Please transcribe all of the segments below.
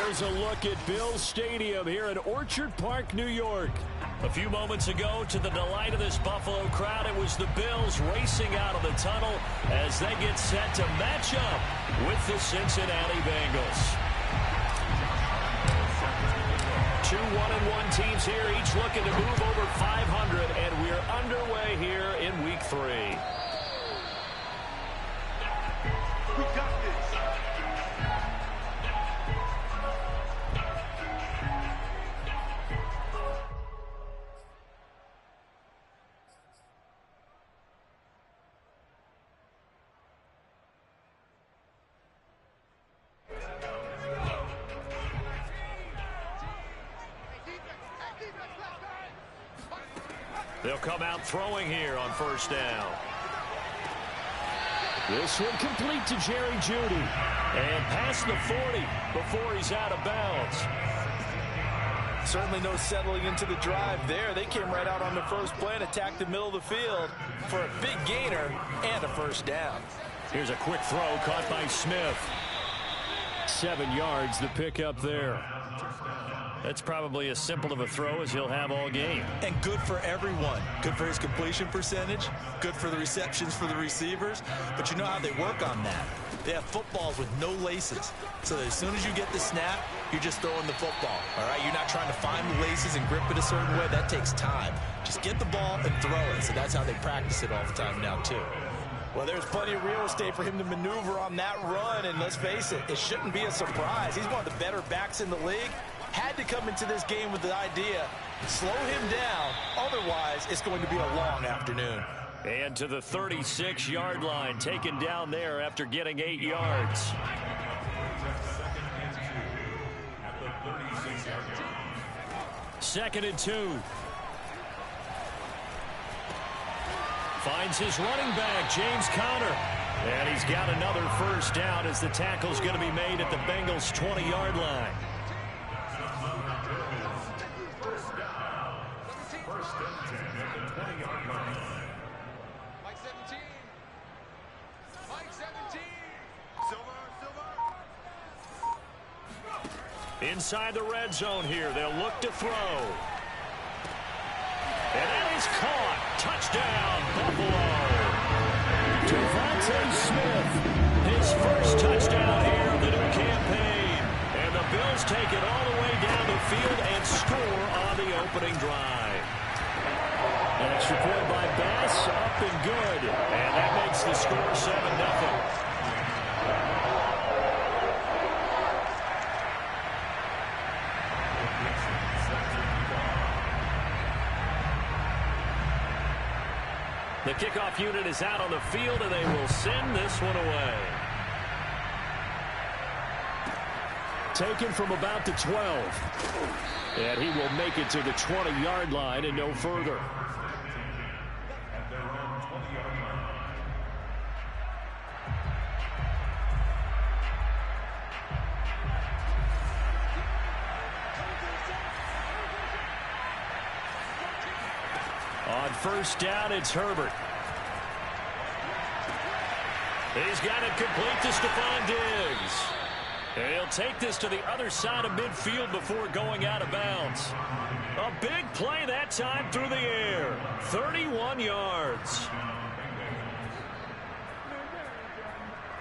Here's a look at Bills Stadium here in Orchard Park, New York. A few moments ago, to the delight of this Buffalo crowd, it was the Bills racing out of the tunnel as they get set to match up with the Cincinnati Bengals. Two 1-1 teams here, each looking to move over 500, and we're underway here in Week 3. We got this. They'll come out throwing here on first down. This one complete to Jerry Jeudy. And past the 40 before he's out of bounds. Certainly no settling into the drive there. They came right out on the first play and attacked the middle of the field for a big gainer and a first down. Here's a quick throw caught by Smith. 7 yards the pickup there. That's probably as simple of a throw as he'll have all game. And good for everyone. Good for his completion percentage. Good for the receptions for the receivers. But you know how they work on that. They have footballs with no laces. So that as soon as you get the snap, you're just throwing the football. All right? You're not trying to find the laces and grip it a certain way. That takes time. Just get the ball and throw it. So that's how they practice it all the time now, too. Well, there's plenty of real estate for him to maneuver on that run. And let's face it, it shouldn't be a surprise. He's one of the better backs in the league. Had to come into this game with the idea, slow him down. Otherwise, it's going to be a long afternoon. And to the 36-yard line, taken down there after getting 8 yards. Second and 2. Finds his running back, James Conner. And he's got another first down as the tackle's going to be made at the Bengals' 20-yard line. Inside the red zone here, they'll look to throw. And that is caught. Touchdown, Buffalo. Devontae Smith, his first touchdown here of the new campaign. And the Bills take it all the way down the field and score on the opening drive. An extra point by Bass, up and good. And that makes the score 7-0. The kickoff unit is out on the field, and they will send this one away. Taken from about the 12. And he will make it to the 20-yard line and no further. On first down, it's Herbert. He's got it complete to Stephon Diggs. And he'll take this to the other side of midfield before going out of bounds. A big play that time through the air. 31 yards.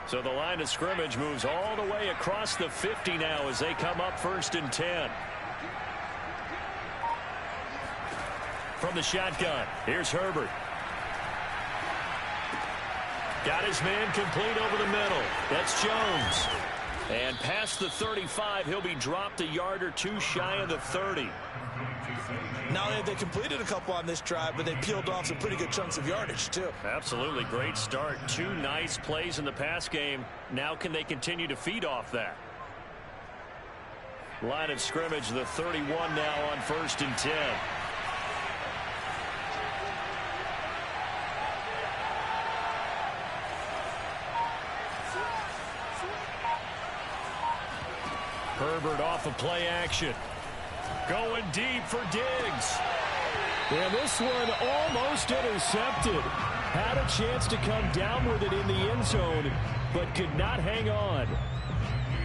So the line of scrimmage moves all the way across the 50 now as they come up first and 10. From the shotgun, here's Herbert. Got his man complete over the middle. That's Jones. And past the 35, he'll be dropped a yard or two shy of the 30. Now, they completed a couple on this drive, but they peeled off some pretty good chunks of yardage, too. Absolutely great start. 2 nice plays in the pass game. Now can they continue to feed off that? Line of scrimmage, the 31 now on first and 10. Herbert off of play action. Going deep for Diggs. And this one almost intercepted. Had a chance to come down with it in the end zone, but could not hang on.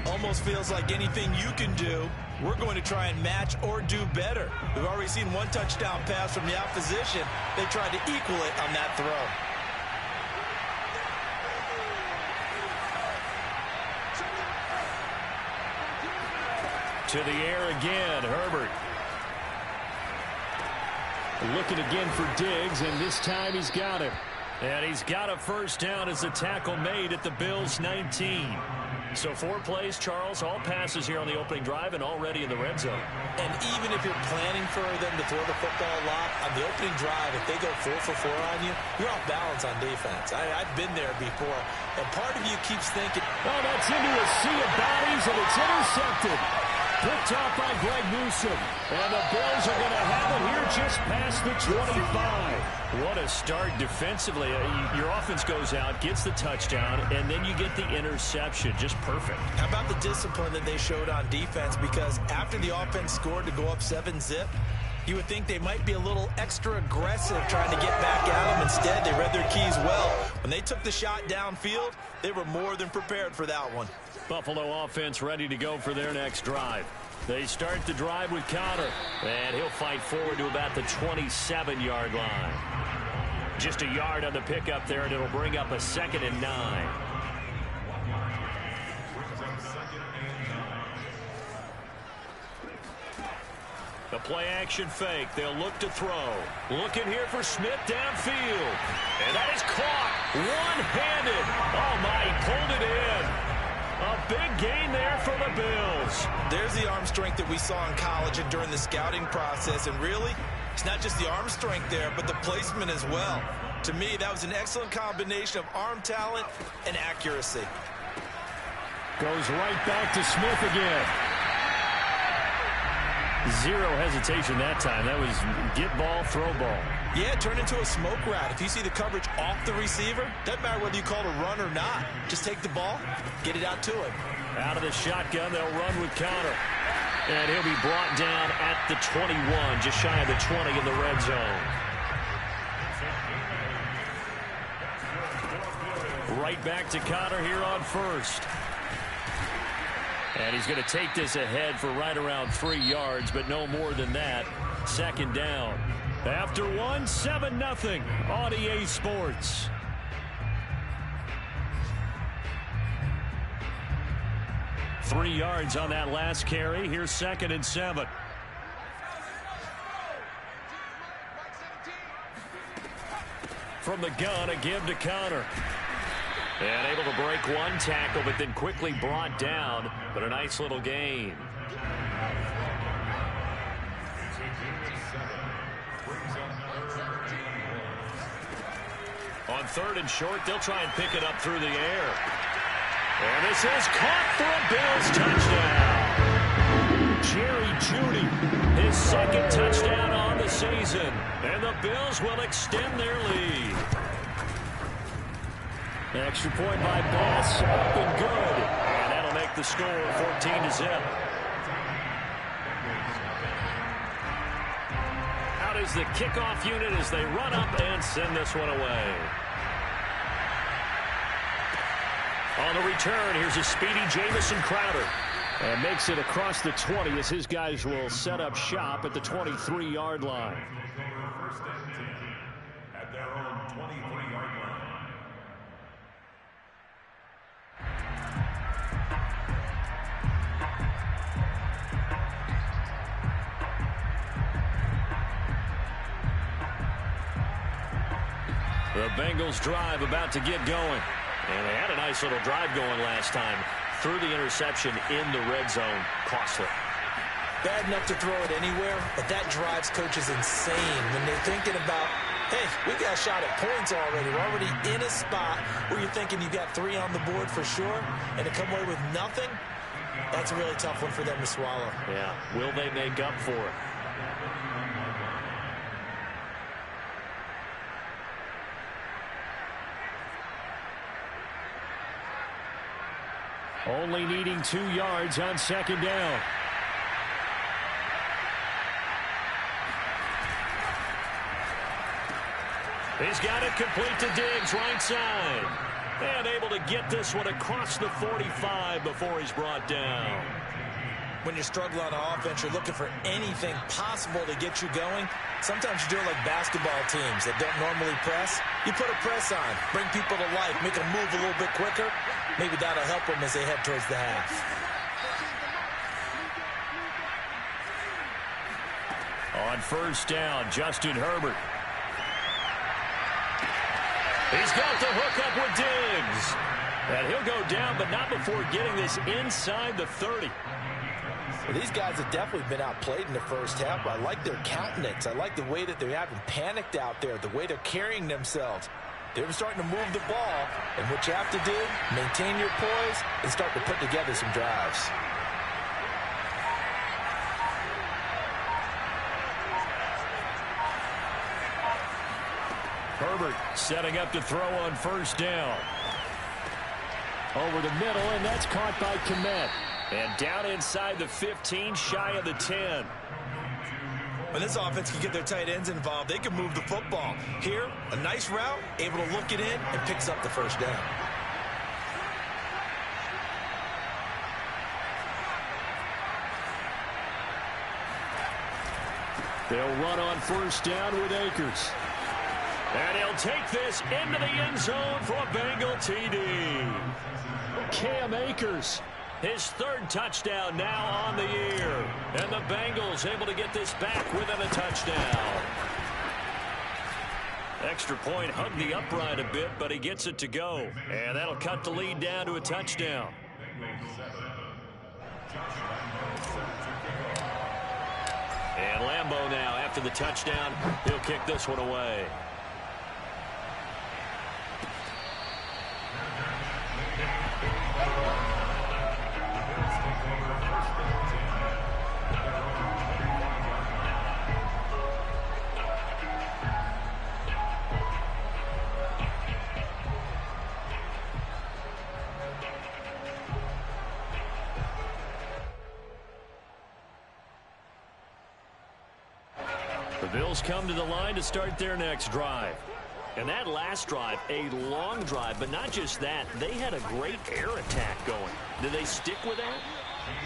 Almost feels like anything you can do, we're going to try and match or do better. We've already seen one touchdown pass from the opposition. They tried to equal it on that throw. To the air again, Herbert. Looking again for Diggs, and this time he's got it. And he's got a first down as the tackle made at the Bills' 19. So 4 plays, Charles, all passes here on the opening drive and already in the red zone. And even if you're planning for them to throw the football a lot, on the opening drive, if they go 4 for 4 on you, you're off balance on defense. I've been there before. And part of you keeps thinking, oh, that's into a sea of bodies, and it's intercepted. Picked off by Greg Newsome. And the Bills are going to have it here just past the 25. What a start defensively. Your offense goes out, gets the touchdown, and then you get the interception. Just perfect. How about the discipline that they showed on defense? Because after the offense scored to go up 7-zip, you would think they might be a little extra aggressive trying to get back at them. Instead, they read their keys well. When they took the shot downfield, they were more than prepared for that one. Buffalo offense ready to go for their next drive. They start the drive with Conner, and he'll fight forward to about the 27-yard line. Just a yard on the pickup there, and it'll bring up a 2nd and 9. The play-action fake. They'll look to throw. Looking here for Smith downfield. And that is caught. One-handed. Oh, my, he pulled it in. A big gain there for the Bills. There's the arm strength that we saw in college and during the scouting process. And really, it's not just the arm strength there, but the placement as well. To me, that was an excellent combination of arm talent and accuracy. Goes right back to Smith again. Zero hesitation that time. That was get ball, throw ball. Yeah, turn into a smoke rat. If you see the coverage off the receiver, doesn't matter whether you call it a run or not. Just take the ball, get it out to him. Out of the shotgun, they'll run with Conner. And he'll be brought down at the 21, just shy of the 20 in the red zone. Right back to Conner here on first. And he's going to take this ahead for right around 3 yards, but no more than that. 2nd down. After 1, 7-0 on EA Sports. Three yards on that last carry. Here's 2nd and 7. From the gun, a give to Conner. And able to break one tackle, but then quickly brought down. But a nice little gain. On 3rd and short, they'll try and pick it up through the air. And this is caught for a Bills touchdown. Jerry Jeudy, his 2nd touchdown on the season. And the Bills will extend their lead. Extra point by Bass, up and good. And that'll make the score 14-0. Out is the kickoff unit as they run up and send this one away. On the return, here's a speedy Jamison Crowder. And makes it across the 20 as his guys will set up shop at the 23-yard line. First and 10 at their own 23-yard line. The Bengals drive about to get going. And they had a nice little drive going last time. Through the interception in the red zone. Costly. Bad enough to throw it anywhere, but that drives coaches insane when they're thinking about, hey, we got a shot at points already. We're already in a spot where you're thinking you got 3 on the board for sure, and to come away with nothing, that's a really tough one for them to swallow. Yeah. Will they make up for it? Only needing 2 yards on 2nd down. He's got it complete to Diggs, right side. And able to get this one across the 45 before he's brought down. When you struggle on offense, you're looking for anything possible to get you going. Sometimes you do it like basketball teams that don't normally press. You put a press on, bring people to life, make them move a little bit quicker. Maybe that'll help them as they head towards the half. On first down, Justin Herbert. He's got the hook up with Diggs. And he'll go down, but not before getting this inside the 30. Well, these guys have definitely been outplayed in the first half. I like their countenance. I like the way that they haven't panicked out there, the way they're carrying themselves. They're starting to move the ball, and what you have to do, maintain your poise and start to put together some drives. Herbert setting up to throw on first down. Over the middle, and that's caught by Kmet. And down inside the 15, shy of the 10. When this offense can get their tight ends involved, they can move the football. Here, a nice route, able to look it in, and picks up the first down. They'll run on first down with Akers. And he'll take this into the end zone for a Bengal TD. Cam Akers, his third touchdown now on the year. And the Bengals able to get this back within a touchdown. Extra point hugged the upright a bit, but he gets it to go. And that'll cut the lead down to a touchdown. And Lambeau now, after the touchdown, he'll kick this one away. The Bills come to the line to start their next drive. And that last drive, a long drive, but not just that. They had a great air attack going. Did they stick with that?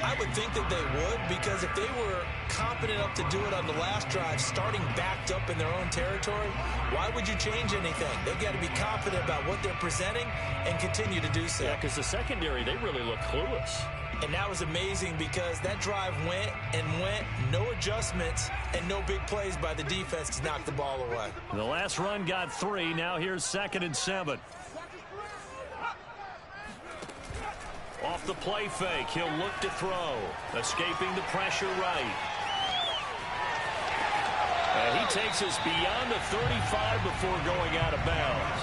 I would think that they would, because if they were confident enough to do it on the last drive, starting backed up in their own territory, why would you change anything? They've got to be confident about what they're presenting and continue to do so. Yeah, because the secondary, they really look clueless. And that was amazing because that drive went and went, no adjustments, and no big plays by the defense to knock the ball away. The last run got 3. Now here's 2nd and 7. Off the play fake, he'll look to throw. Escaping the pressure right. And he takes us beyond the 35 before going out of bounds.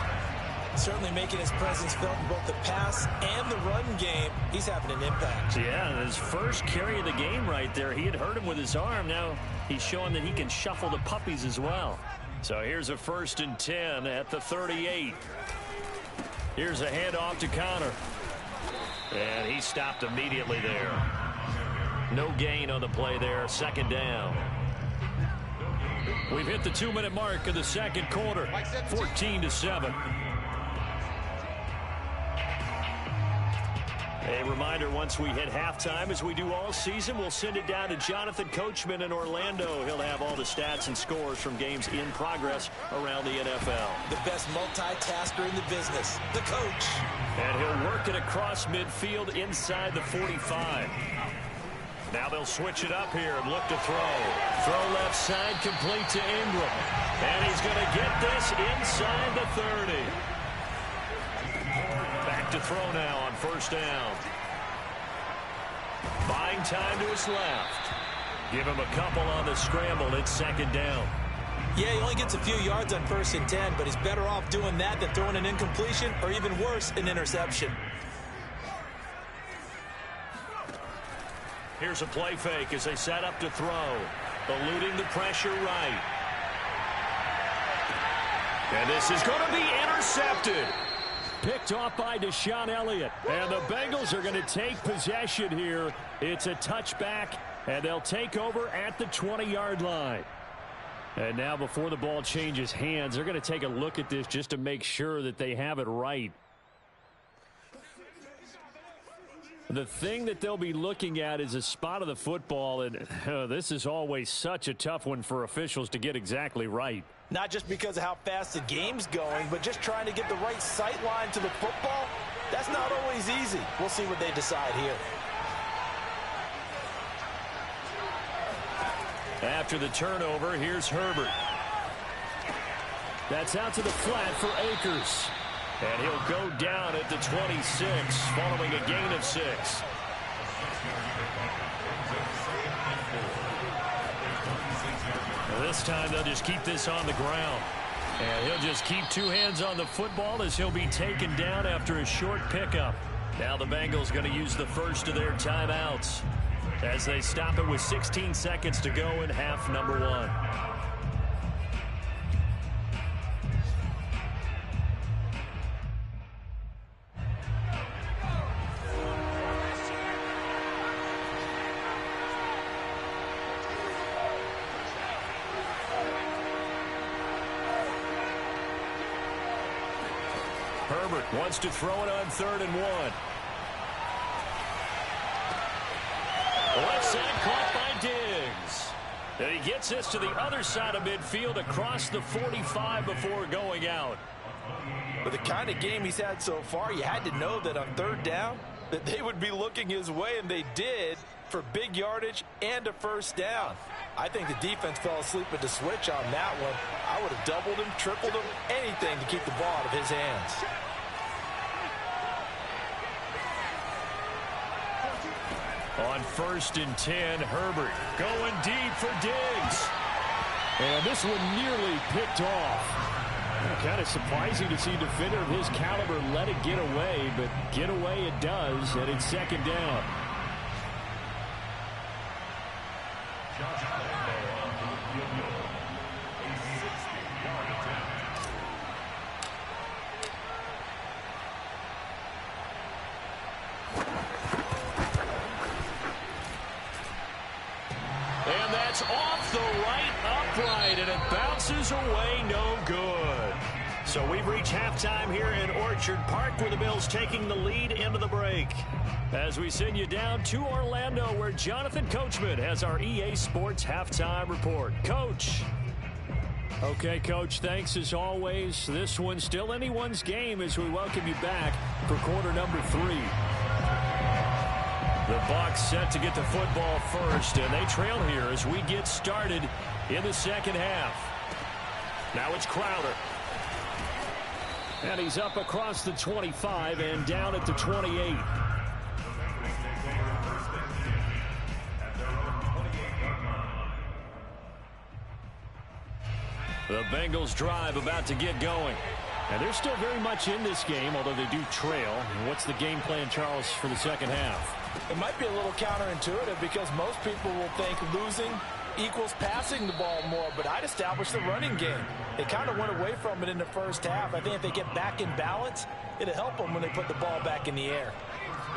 Certainly making his presence felt in both the pass and the run game. He's having an impact. Yeah, his first carry of the game right there. He had hurt him with his arm. Now he's showing that he can shuffle the puppies as well. So here's a 1st and 10 at the 38. Here's a handoff to Connor. And he stopped immediately there. No gain on the play there. 2nd down. We've hit the 2-minute mark of the second quarter. 14-7. A reminder, once we hit halftime, as we do all season, we'll send it down to Jonathan Coachman in Orlando. He'll have all the stats and scores from games in progress around the NFL. The best multitasker in the business, the coach. And he'll work it across midfield inside the 45. Now they'll switch it up here and look to throw. Throw left side, complete to Ingram. And he's going to get this inside the 30. Back to throw now on first down. Buying time to his left. Give him a couple on the scramble. It's 2nd down. Yeah, he only gets a few yards on 1st and 10, but he's better off doing that than throwing an incompletion, or even worse, an interception. Here's a play fake as they set up to throw. Eluding the pressure right. And this is going to be intercepted. Picked off by Deshaun Elliott. And the Bengals are going to take possession here. It's a touchback, and they'll take over at the 20-yard line. And now before the ball changes hands, they're going to take a look at this just to make sure that they have it right. The thing that they'll be looking at is a spot of the football, and this is always such a tough one for officials to get exactly right. Not just because of how fast the game's going, but just trying to get the right sight line to the football. That's not always easy. We'll see what they decide here. After the turnover, here's Herbert. That's out to the flat for Akers. And he'll go down at the 26, following a gain of 6. This time they'll just keep this on the ground. And he'll just keep 2 hands on the football as he'll be taken down after a short pickup. Now the Bengals going to use the first of their timeouts as they stop it with 16 seconds to go in half number 1. Herbert wants to throw it on 3rd and 1. Left side caught by Diggs. And he gets this to the other side of midfield across the 45 before going out. With the kind of game he's had so far, you had to know that on 3rd down that they would be looking his way, and they did, for big yardage and a first down. I think the defense fell asleep at the switch on that one. I would have doubled him, tripled him, anything to keep the ball out of his hands. On 1st and 10, Herbert going deep for Diggs. And this one nearly picked off. Kind of surprising to see a defender of his caliber let it get away, but get away it does, and it's 2nd down. And that's off the right upright, and it bounces away no good. So we've reached halftime here in Orchard Park, where the Bills taking the lead into the break. As we send you down to Orlando, where Jonathan Coachman has our EA Sports halftime report. Coach. Okay, Coach, thanks as always. This one's still anyone's game as we welcome you back for quarter number 3. The Bucs set to get the football first, and they trail here as we get started in the 2nd half. Now it's Crowder. And he's up across the 25 and down at the 28. The Bengals drive about to get going. And they're still very much in this game, although they do trail. And what's the game plan, Charles, for the 2nd half? It might be a little counterintuitive because most people will think losing equals passing the ball more, but I'd establish the running game. They kind of went away from it in the first half. I think if they get back in balance, it'll help them when they put the ball back in the air.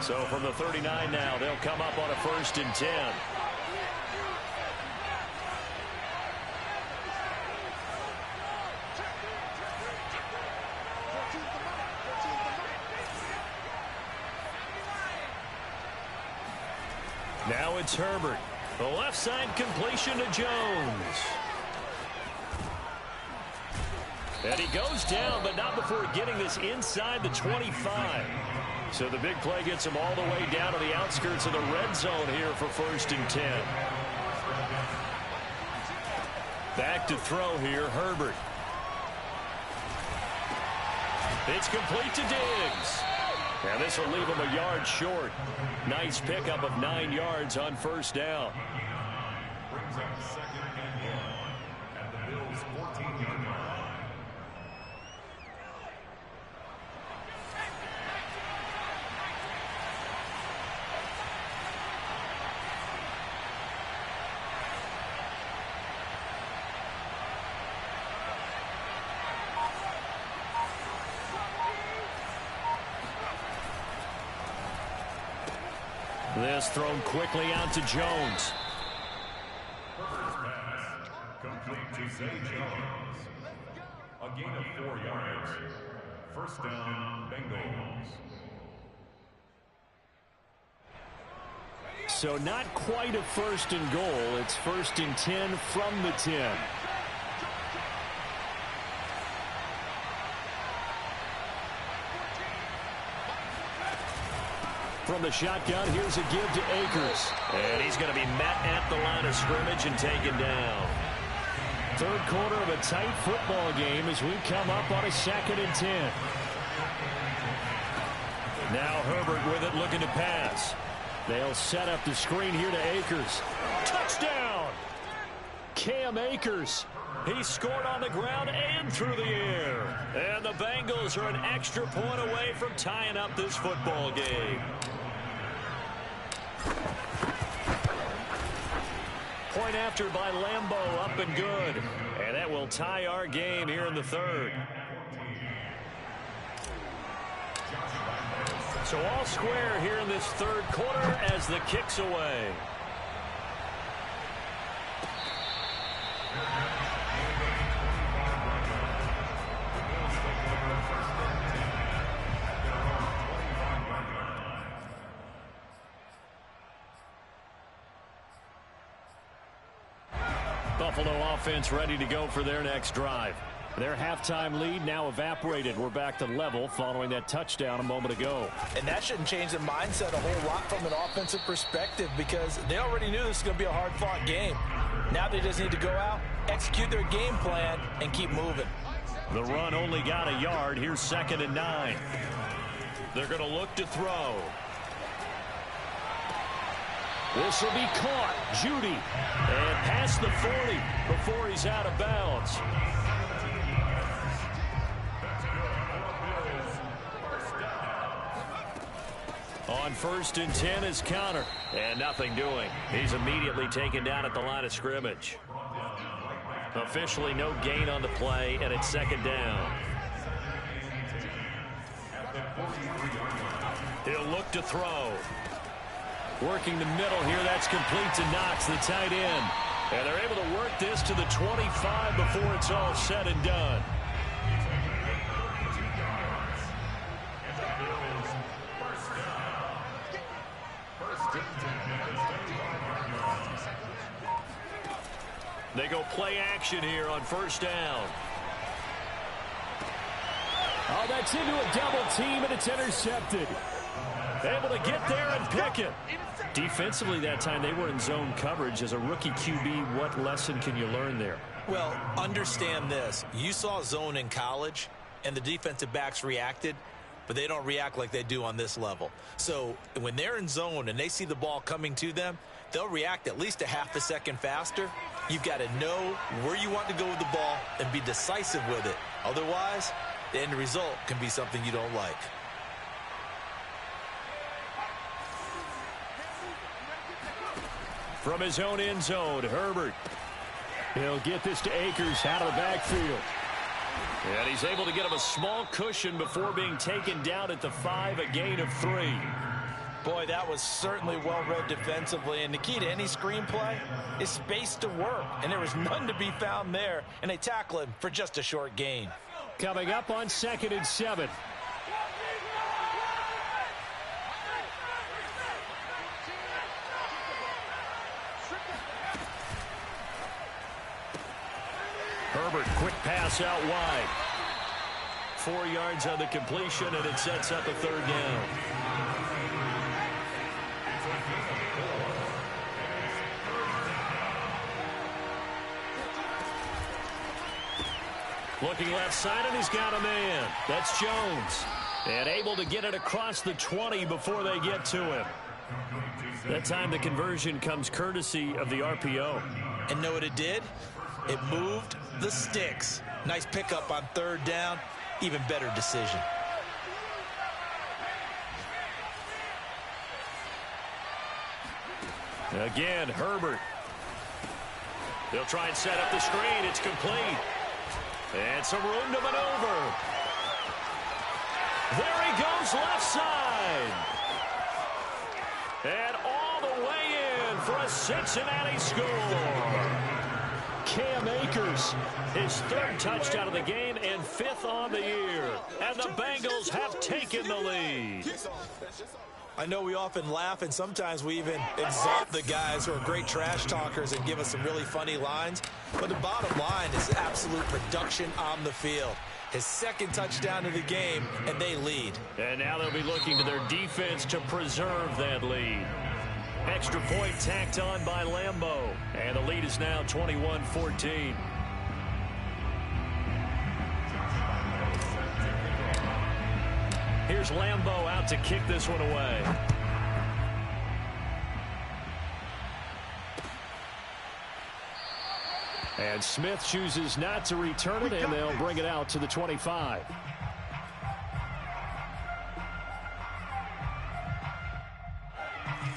So from the 39 now, they'll come up on a 1st and 10. Now it's Herbert. The left side completion to Jones. And he goes down, but not before getting this inside the 25. So the big play gets him all the way down to the outskirts of the red zone here for 1st and 10. Back to throw here, Herbert. It's complete to Diggs. And this will leave him a yard short. Nice pickup of 9 yards on 1st down. Brings up 2nd and 1 at the Bills' 14-yard line. This thrown quickly out to Jones. Herbert's pass complete to Zay Jones. A gain of 4 yards. 1st down, Bengals. So not quite a 1st and goal. It's 1st and 10 from the 10. From the shotgun, here's a give to Akers. And he's going to be met at the line of scrimmage and taken down. 3rd quarter of a tight football game as we come up on a 2nd and 10. Now Herbert with it, looking to pass. They'll set up the screen here to Akers. Touchdown! Cam Akers. He scored on the ground and through the air. And the Bengals are an extra point away from tying up this football game. Point after by Lambeau, up and good. And that will tie our game here in the 3rd. So all square here in this 3rd quarter as the kick's away. Buffalo offense ready to go for their next drive. Their halftime lead now evaporated. We're back to level following that touchdown a moment ago. And that shouldn't change the mindset a whole lot from an offensive perspective because they already knew this was going to be a hard-fought game. Now they just need to go out, execute their game plan, and keep moving. The run only got a yard. Here's 2nd and 9. They're going to look to throw. This will be caught. Judy. And past the 40 before he's out of bounds. On 1st and 10 is Conner. And nothing doing. He's immediately taken down at the line of scrimmage. Officially no gain on the play, and it's 2nd down. He'll look to throw. Working the middle here, that's complete to Knox, the tight end. And they're able to work this to the 25 before it's all said and done. They go play action here on 1st down. Oh, that's into a double team, and it's intercepted. Able to get there and pick it. Defensively that time, they were in zone coverage. As a rookie QB, what lesson can you learn there? Well, understand this. You saw zone in college, and the defensive backs reacted, but they don't react like they do on this level. So when they're in zone and they see the ball coming to them, they'll react at least a half a second faster. You've got to know where you want to go with the ball and be decisive with it. Otherwise, the end result can be something you don't like. From his own end zone, Herbert. He'll get this to Akers out of the backfield. And he's able to get him a small cushion before being taken down at the 5, a gain of 3. Boy, that was certainly well-read defensively, and the key to any screenplay is space to work, and there was none to be found there, and they tackle him for just a short gain. Coming up on 2nd and 7. Herbert, quick pass out wide. 4 yards on the completion, and it sets up a 3rd down. Looking left side, and he's got a man. That's Jones. And able to get it across the 20 before they get to him. That time the conversion comes courtesy of the RPO. And know what it did? It moved the sticks. Nice pickup on 3rd down. Even better decision. Again, Herbert. They'll try and set up the screen. It's complete. And some room to maneuver. There he goes left side. And all the way in for a Cincinnati score. Cam Akers, his 3rd touchdown of the game and 5th on the year. And the Bengals have taken the lead. I know we often laugh, and sometimes we even exalt the guys who are great trash talkers and give us some really funny lines. But the bottom line is absolute production on the field. His second touchdown of the game, and they lead. And now they'll be looking to their defense to preserve that lead. Extra point tacked on by Lambeau. And the lead is now 21-14. Here's Lambeau out to kick this one away. And Smith chooses not to return it, and they'll bring it out to the 25.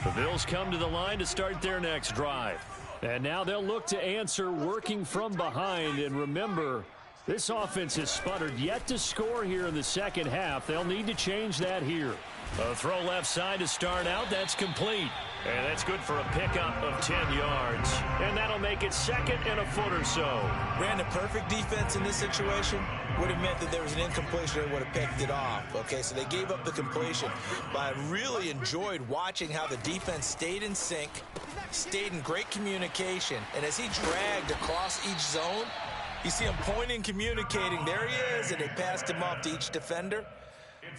The Bills come to the line to start their next drive. And now they'll look to answer working from behind. And remember, this offense has sputtered yet to score here in the second half. They'll need to change that here. A throw left side to start out. That's complete. And that's good for a pickup of 10 yards. And that'll make it second and a foot or so. Ran the perfect defense in this situation. Would have meant that there was an incompletion. They would have picked it off. Okay, so they gave up the completion. But I really enjoyed watching how the defense stayed in sync, stayed in great communication. And as he dragged across each zone, you see him pointing, communicating. There he is, and they passed him off to each defender.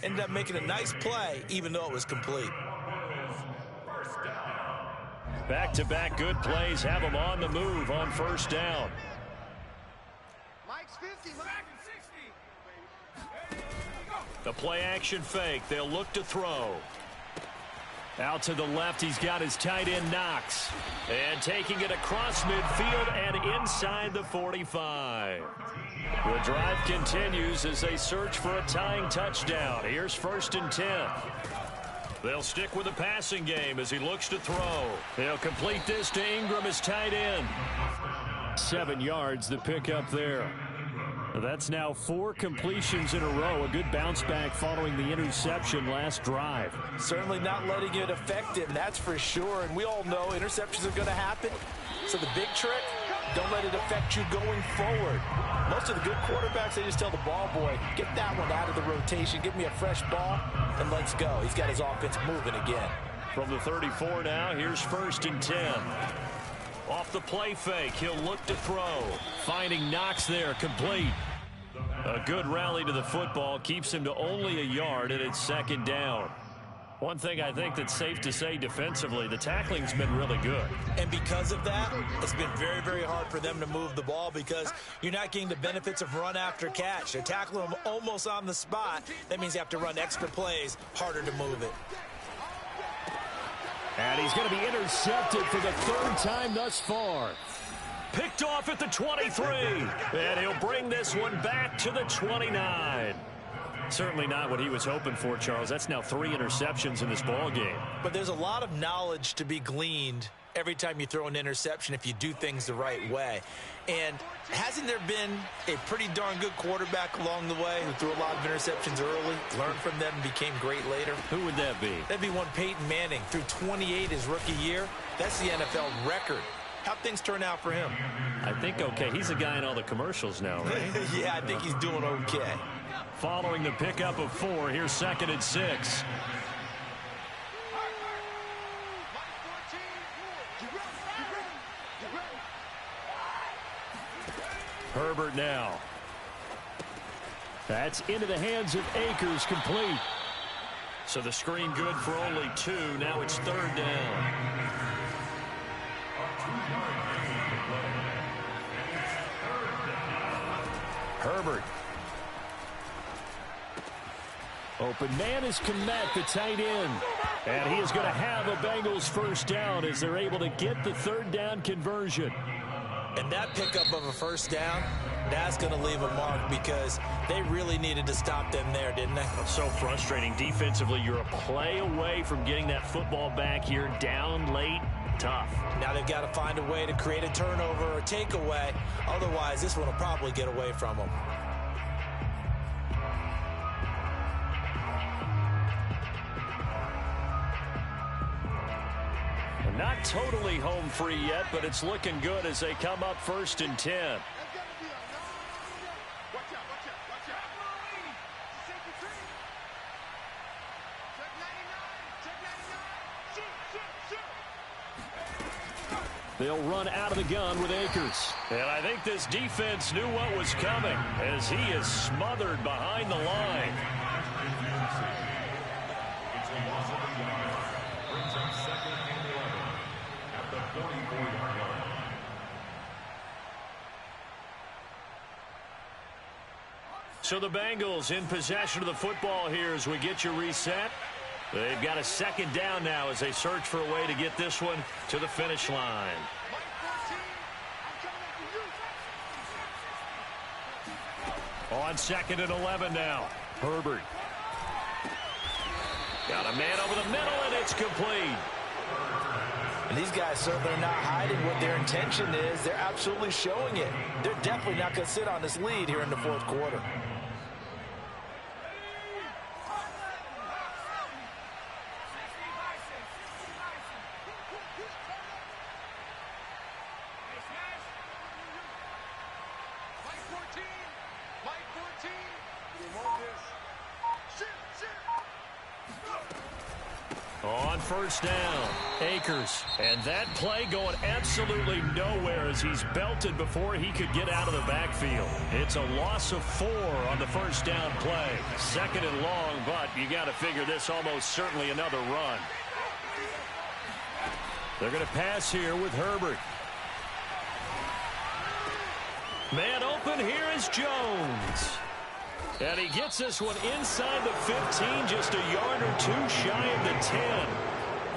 Ended up making a nice play, even though it was complete. Back-to-back good plays have them on the move on first down. Mike's 50, Mike. The play-action fake. They'll look to throw. Out to the left, he's got his tight end, Knox. And taking it across midfield and inside the 45. The drive continues as they search for a tying touchdown. Here's 1st and 10. They'll stick with the passing game as he looks to throw. They'll complete this to Ingram as tight end. 7 yards, the pickup there. That's now 4 completions in a row. A good bounce back following the interception last drive. Certainly not letting it affect him, that's for sure. And we all know interceptions are going to happen. So the big trick, don't let it affect you going forward. Most of the good quarterbacks, they just tell the ball boy, get that one out of the rotation, give me a fresh ball, and let's go. He's got his offense moving again. From the 34 now, here's 1st and 10. Off the play fake, he'll look to throw. Finding Knox there, complete. A good rally to the football keeps him to only a yard, and it's 2nd down. One thing I think that's safe to say defensively, the tackling's been really good. And because of that, it's been very, very hard for them to move the ball because you're not getting the benefits of run after catch. They're tackling them almost on the spot. That means you have to run extra plays, harder to move it. And he's going to be intercepted for the 3rd time thus far. Picked off at the 23. And he'll bring this one back to the 29. Certainly not what he was hoping for, Charles. That's now 3 interceptions in this ball game. But there's a lot of knowledge to be gleaned every time you throw an interception if you do things the right way. And hasn't there been a pretty darn good quarterback along the way who threw a lot of interceptions early, learned from them, and became great later? Who would that be? That'd be one Peyton Manning. Threw 28 his rookie year. That's the NFL record. How'd things turn out for him? I think okay. He's a guy in all the commercials now, right? Yeah, I think he's doing okay. Following the pickup of 4, here's 2nd and 6. Herbert now. That's into the hands of Akers, complete. So the screen good for only 2. Now it's 3rd down. Herbert. Open man is Kmet, the tight end. And he is going to have a Bengals 1st down as they're able to get the 3rd down conversion. And that pickup of a 1st down, that's going to leave a mark because they really needed to stop them there, didn't they? So frustrating. Defensively, you're a play away from getting that football back here down late. Tough. Now they've got to find a way to create a turnover or takeaway. Otherwise, this one will probably get away from them. Not totally home free yet, but it's looking good as they come up 1st and 10. They'll run out of the gun with Akers. And I think this defense knew what was coming as he is smothered behind the line. It's a loss of a yard. Brings up 2nd and 11 at the 44-yard line. So the Bengals in possession of the football here as we get you reset. They've got a 2nd down now as they search for a way to get this one to the finish line. On 2nd and 11 now. Herbert. Got a man over the middle, and it's complete. And these guys certainly are not hiding what their intention is. They're absolutely showing it. They're definitely not going to sit on this lead here in the 4th quarter. On 1st down, Akers. And that play going absolutely nowhere as he's belted before he could get out of the backfield. It's a loss of 4 on the 1st down play. 2nd and long, but you got to figure this almost certainly another run. They're going to pass here with Herbert. Man open, here is Jones. And he gets this one inside the 15, just a yard or 2 shy of the 10.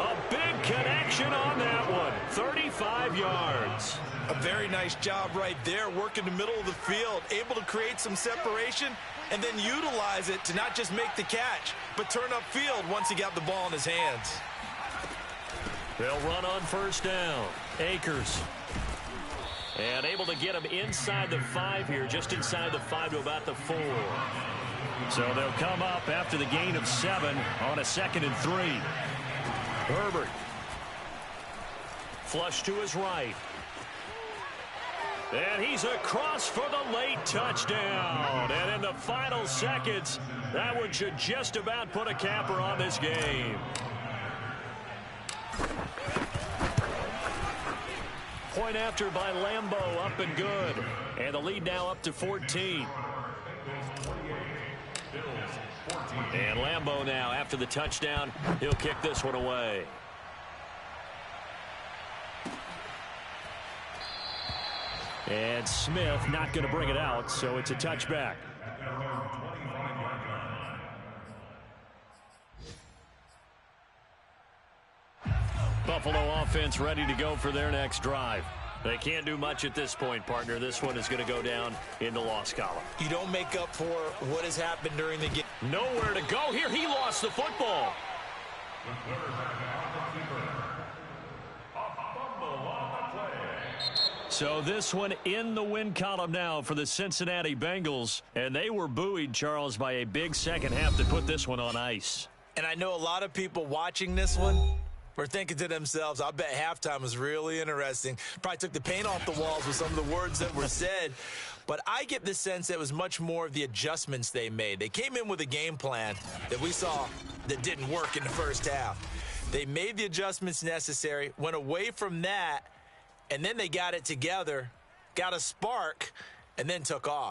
A big connection on that one, 35 yards. A very nice job right there, working the middle of the field, able to create some separation and then utilize it to not just make the catch, but turn upfield once he got the ball in his hands. They'll run on 1st down. Akers. And able to get him inside the 5 here, just inside the 5 to about the 4. So they'll come up after the gain of 7 on a 2nd and 3. Herbert. Flush to his right. And he's across for the late touchdown. And in the final seconds, that one should just about put a capper on this game. Point after by Lambeau, up and good. And the lead now up to 14. And Lambeau now, after the touchdown, he'll kick this one away. And Smith not going to bring it out, so it's a touchback. Buffalo offense ready to go for their next drive. They can't do much at this point, partner. This one is going to go down in the loss column. You don't make up for what has happened during the game. Nowhere to go here. He lost the football. So this one in the win column now for the Cincinnati Bengals. And they were buoyed, Charles, by a big second half to put this one on ice. And I know a lot of people watching this one were thinking to themselves, I bet halftime was really interesting. Probably took the paint off the walls with some of the words that were said. But I get the sense that it was much more of the adjustments they made. They came in with a game plan that we saw that didn't work in the first half. They made the adjustments necessary, went away from that, and then they got it together, got a spark, and then took off.